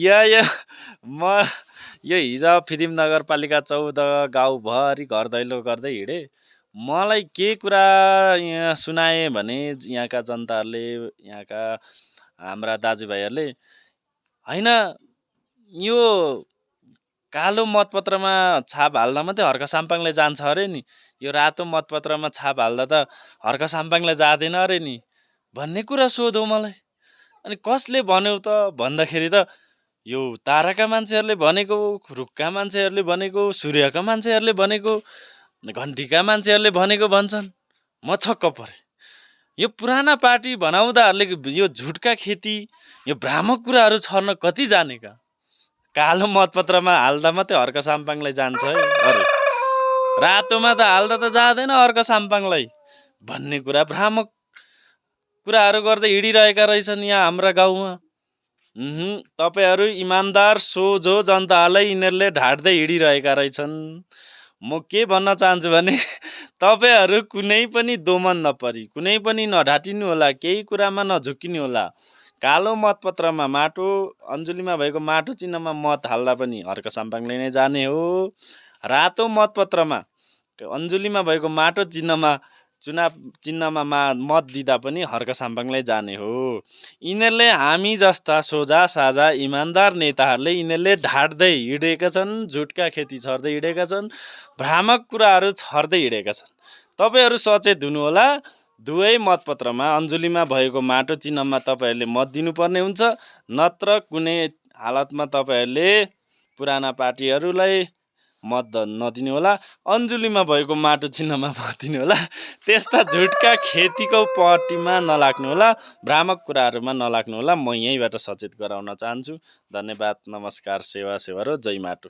या म यो हिजो फिदिम नगरपालिका 14 गाउँभरि घर दैलो गर्दै हिँडेँ। मलाई के कुरा यहाँ सुनाए भने यहाँका जनताहरूले, यहाँका हाम्रा दाजुभाइहरूले, होइन यो कालो मतपत्रमा छाप हाल्दा मात्रै हर्क साम्पाङलाई जान्छ अरे नि, यो रातो मतपत्रमा छाप हाल्दा त हर्क साम्पाङलाई जाँदैन अरे नि भन्ने कुरा सोधौँ मलाई। अनि कसले भन्यो त भन्दाखेरि त यो ताराका मान्छेहरूले भनेको, रुखका मान्छेहरूले भनेको, सूर्यका मान्छेहरूले भनेको, घन्टीका मान्छेहरूले भनेको भन्छन्। म छक्क परेँ। यो पुराना पार्टी बनाउँदाहरूले यो झुटका खेती, यो भ्रामक कुराहरू छर्न कति जानेका। कालो मतपत्रमा हाल्दा मात्रै हर्क साम्पाङलाई जान्छ है, अरे रातोमा त हाल्दा त जाँदैन हर्क साम्पाङलाई भन्ने कुरा, भ्रामक कुराहरू गर्दै हिँडिरहेका रहेछन् यहाँ हाम्रा गाउँमा। तपाईहरू इमान्दार सोझो जनताहरूलाई यिनीहरूले ढाट्दै हिँडिरहेका रहेछन्। म के भन्न चाहन्छु भने तपाईहरू कुनै पनि दोमन नपरी, कुनै पनि नढाटिनु होला, केही कुरामा नझुक्किनु होला। कालो मतपत्रमा माटो अञ्जुलीमा भएको माटो चिन्हमा मत हाल्दा पनि हर्क साम्पाङले नै जाने हो। रातो मतपत्रमा अञ्जुलीमा भएको माटो चिन्हमा, चुनाव चिन्हमा मत दिँदा पनि हर्क साम्पाङलाई जाने हो। यिनीहरूले हामी जस्ता सोझा साझा इमान्दार नेताहरूले यिनीहरूले ढाट्दै हिँडेका छन्, झुटका खेती छर्दै हिँडेका छन्, भ्रामक कुराहरू छर्दै हिँडेका छन्। तपाईहरू सचेत हुनुहोला। दुवै मतपत्रमा अञ्जुलीमा भएको माटो चिन्हमा तपाईहरूले मत दिनुपर्ने हुन्छ, नत्र कुनै हालतमा तपाईहरूले पुराना पार्टीहरूलाई मत नदिनु होला, अञ्जुलीमा भएको माटो चिन्हमा मत दिनु होला। त्यस्ता झुटका खेतीको पट्टीमा नलाग्नु होला, भ्रामक कुराहरूमा नलाग्नु होला। म यहीँबाट सचेत गराउन चाहन्छु। धन्यवाद, नमस्कार, सेवा सेवा र जय माटो।